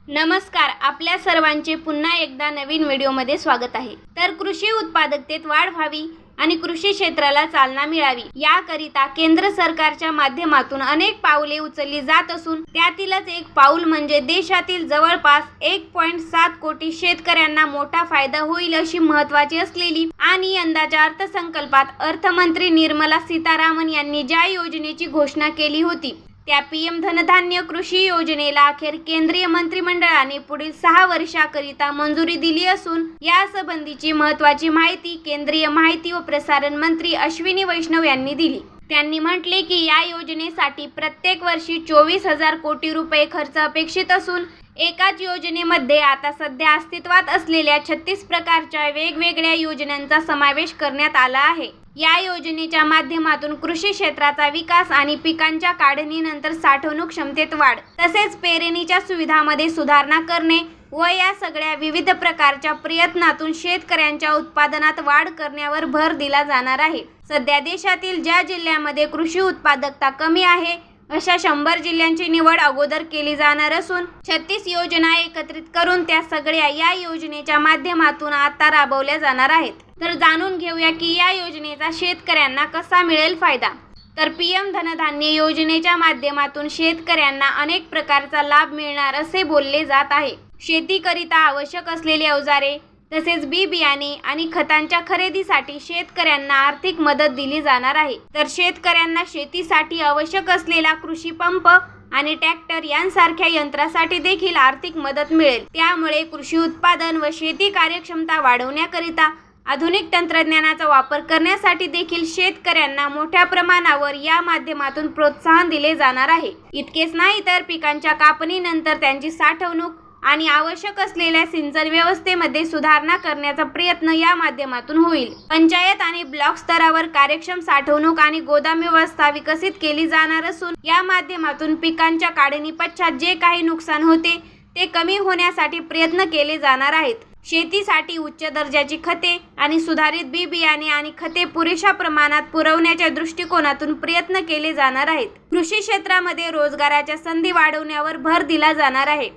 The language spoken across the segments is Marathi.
नमस्कार, आपल्या सर्वांचे पुन्हा एकदा नवीन व्हिडिओमध्ये स्वागत आहे। तर कृषी उत्पादकतेत वाढ व्हावी आणि कृषी क्षेत्राला चालना मिळावी याकरिता केंद्र सरकारच्या माध्यमातून अनेक पावले उचलली जात असून त्यातीलच एक पाऊल म्हणजे देशातील जवळपास 1.7 कोटी शेतकऱ्यांना मोठा फायदा होईल अशी महत्त्वाची असलेली आणि यंदाच्या अर्थसंकल्पात अर्थमंत्री निर्मला सीतारामन यांनी ज्या योजनेची घोषणा केली होती त्या पीएम धनधान्य कृषी योजनेला अखेर केंद्रीय मंत्रिमंडळाने पुढील 6 वर्षाकरिता मंजुरी दिली असून यासंबंधीची महत्त्वाची माहिती केंद्रीय माहिती व प्रसारण मंत्री अश्विनी वैष्णव यांनी दिली। त्यांनी म्हटले की या योजनेसाठी प्रत्येक वर्षी 24,000 कोटी रुपये खर्च अपेक्षित असून एकाच योजनेमध्ये आता सध्या अस्तित्वात असलेल्या 36 प्रकारच्या वेगवेगळ्या योजनांचा समावेश करण्यात आला आहे। या योजनेच्या माध्यमातून कृषी क्षेत्राचा विकास आणि पिकांच्या काढणीनंतर साठवणूक क्षमतेत वाढ तसेच पेरणीच्या सुविधांमध्ये सुधारणा करणे व या सगळ्या विविध प्रकारच्या प्रयत्नातून शेतकऱ्यांच्या उत्पादनात वाढ करण्यावर भर दिला जाणार आहे। सध्या देशातील ज्या जिल्ह्यामध्ये कृषी उत्पादकता कमी आहे अशा 100 जिल्ह्यांची निवड अगोदर केली जाणार असून 36 योजना एकत्रित करून त्या सगळ्या या योजनेच्या माध्यमातून आता राबवल्या जाणार आहेत। तर जाणून घेऊया की या योजनेचा शेतकऱ्यांना कसा मिळेल फायदा। तर पीएम धनधान्य योजनेच्या माध्यमातून शेतकऱ्यांना अनेक प्रकारचा लाभ मिळणार असे बोलले जात आहे। शेतीकरिता आवश्यक असलेली अवजारे तसेच बी बियाणे आणि खतांच्या खरेदीसाठी शेतकऱ्यांना आर्थिक मदत दिली जाणार आहे। तर शेतकऱ्यांना शेतीसाठी आवश्यक असलेला कृषी पंप आणि ट्रॅक्टर यांसारख्या यंत्रासाठी देखील आर्थिक मदत मिळेल। त्यामुळे कृषी उत्पादन व शेती कार्यक्षमता वाढवण्याकरिता आधुनिक तंत्रज्ञानाचा वापर करण्यासाठी देखील शेतकऱ्यांना मोठ्या प्रमाणावर या माध्यमातून प्रोत्साहन दिले जाणार आहे। इतकेच नाही तर पिकांच्या कापणीनंतर त्यांची साठवणूक आणि आवश्यक असलेल्या सिंचन व्यवस्थेमध्ये सुधारणा करण्याचा प्रयत्न या माध्यमातून होईल। पंचायत आणि ब्लॉक स्तरावर कार्यक्षम साठवणूक आणि गोदाम व्यवस्था विकसित केली जाणार असून या माध्यमातून पिकांच्या काढणी पश्चात जे काही नुकसान होते ते कमी होण्यासाठी प्रयत्न केले जाणार आहेत। शेतीसाठी उच्च दर्जाची खते आणि सुधारित बी बियाणे आणि खते पुरेशा प्रमाणात पुरवण्याच्या दृष्टिकोनातून प्रयत्न केले जाणार आहेत। कृषी क्षेत्रामध्ये रोजगाराच्या संधी वाढवण्यावर भर दिला जाणार आहे।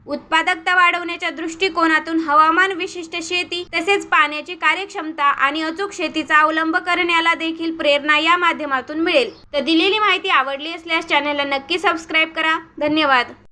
उत्पादकता वाढवण्याच्या दृष्टिकोनातून हवामान विशिष्ट शेती तसेच पाण्याची कार्यक्षमता आणि अचूक शेतीचा अवलंब करण्याला देखील प्रेरणा या माध्यमातून मिळेल। तर दिलेली माहिती आवडली असल्यास चॅनलला नक्की सबस्क्राईब करा। धन्यवाद।